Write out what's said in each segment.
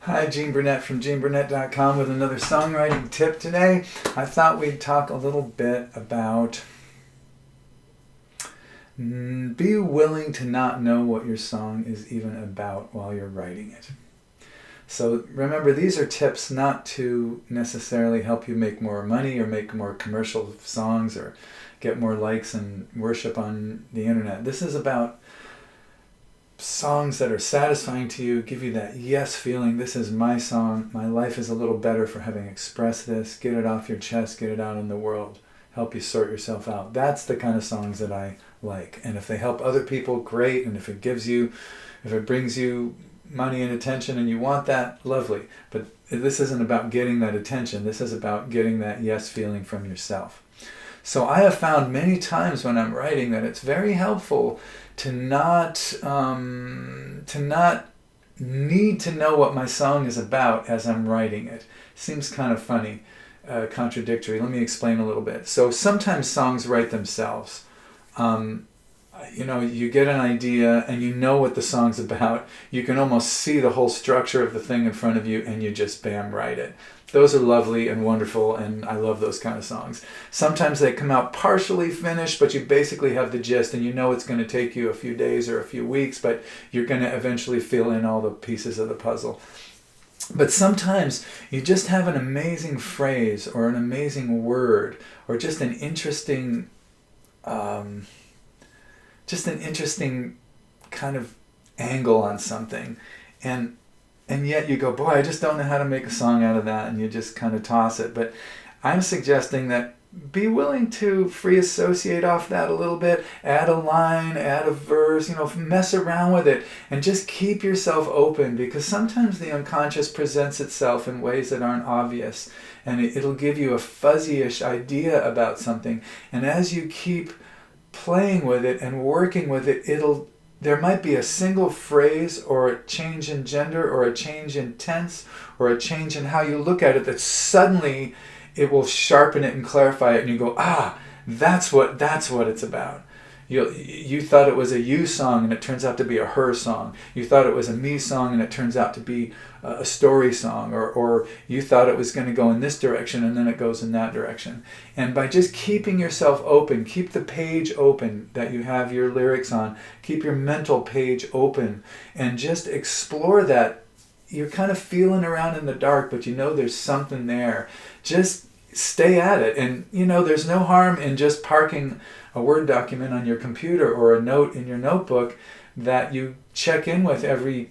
Hi, Gene Burnett from GeneBurnett.com with another songwriting tip today. I thought we'd talk a little bit about be willing to not know what your song is even about while you're writing it. So remember, these are tips not to necessarily help you make more money or make more commercial songs or get more likes and worship on the internet. This is about songs that are satisfying to you, give you that yes feeling. This is my song. My life is a little better for having expressed this. Get it off your chest. Get it out in the world. Help you sort yourself out. That's the kind of songs that I like. And if they help other people, great. And if it brings you money and attention and you want that, lovely. But this isn't about getting that attention. This is about getting that yes feeling from yourself. So I have found many times when I'm writing that it's very helpful to not need to know what my song is about as I'm writing it. Seems kind of funny, contradictory. Let me explain a little bit. So sometimes songs write themselves. You get an idea and you know what the song's about. You can almost see the whole structure of the thing in front of you and you just bam, write it. Those are lovely and wonderful, and I love those kind of songs. Sometimes they come out partially finished, but you basically have the gist and you know it's going to take you a few days or a few weeks, but you're going to eventually fill in all the pieces of the puzzle. But sometimes you just have an amazing phrase or an amazing word or just an interesting kind of angle on something, and yet you go, boy, I just don't know how to make a song out of that, and you just kind of toss it. But I'm suggesting that be willing to free associate off that a little bit, add a line, add a verse, mess around with it, and just keep yourself open, because sometimes the unconscious presents itself in ways that aren't obvious, and it'll give you a fuzzy-ish idea about something. And as you keep playing with it and working with it, there might be a single phrase or a change in gender or a change in tense or a change in how you look at it that suddenly it will sharpen it and clarify it, and you go, that's what it's about. You thought it was a you song and it turns out to be a her song. You thought it was a me song and it turns out to be a story song, or you thought it was going to go in this direction and then it goes in that direction. And by just keeping yourself open, keep the page open that you have your lyrics on, keep your mental page open, and just explore that. You're kind of feeling around in the dark, but you know there's something there. Just stay at it. And there's no harm in just parking a Word document on your computer or a note in your notebook that you check in with every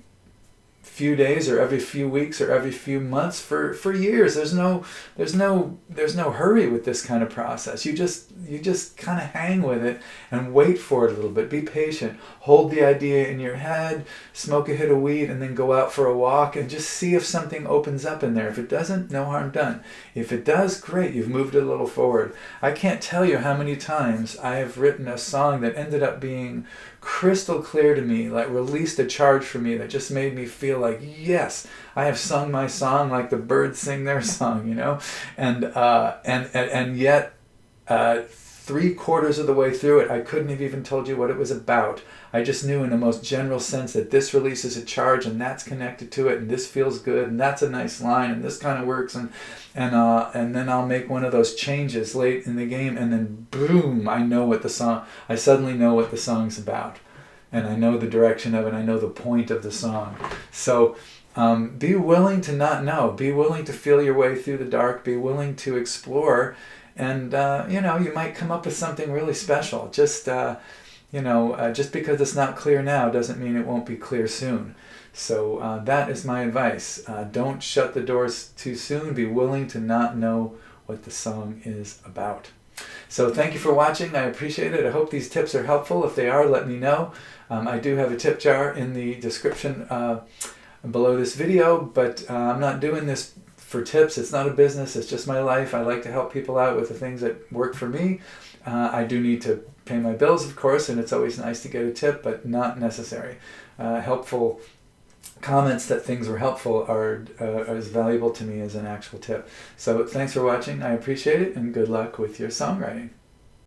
few days or every few weeks or every few months for years. There's no hurry with this kind of process. You just kind of hang with it and wait for it a little bit. Be patient. Hold the idea in your head, smoke a hit of weed, and then go out for a walk and just see if something opens up in there. If it doesn't, no harm done. If it does, great, you've moved it a little forward. I can't tell you how many times I have written a song that ended up being crystal clear to me, like released a charge for me that just made me feel like, yes, I have sung my song like the birds sing their song, and yet 3/4 of the way through it, I couldn't have even told you what it was about. I just knew in the most general sense that this releases a charge and that's connected to it, and this feels good, and that's a nice line, and this kind of works, and then I'll make one of those changes late in the game, and then boom, I suddenly know what the song's about, and I know the direction of it, I know the point of the song. So be willing to not know, be willing to feel your way through the dark, be willing to explore, and you might come up with something really special. Just because it's not clear now doesn't mean it won't be clear soon. So that is my advice. Don't shut the doors too soon. Be willing to not know what the song is about. So thank you for watching. I appreciate it. I hope these tips are helpful. If they are, let me know. I do have a tip jar in the description below this video, but I'm not doing this for tips. It's not a business. It's just my life. I like to help people out with the things that work for me. I do need to pay my bills, of course, and it's always nice to get a tip, but not necessary. Helpful comments that things were helpful are as valuable to me as an actual tip. So thanks for watching. I appreciate it, and good luck with your songwriting.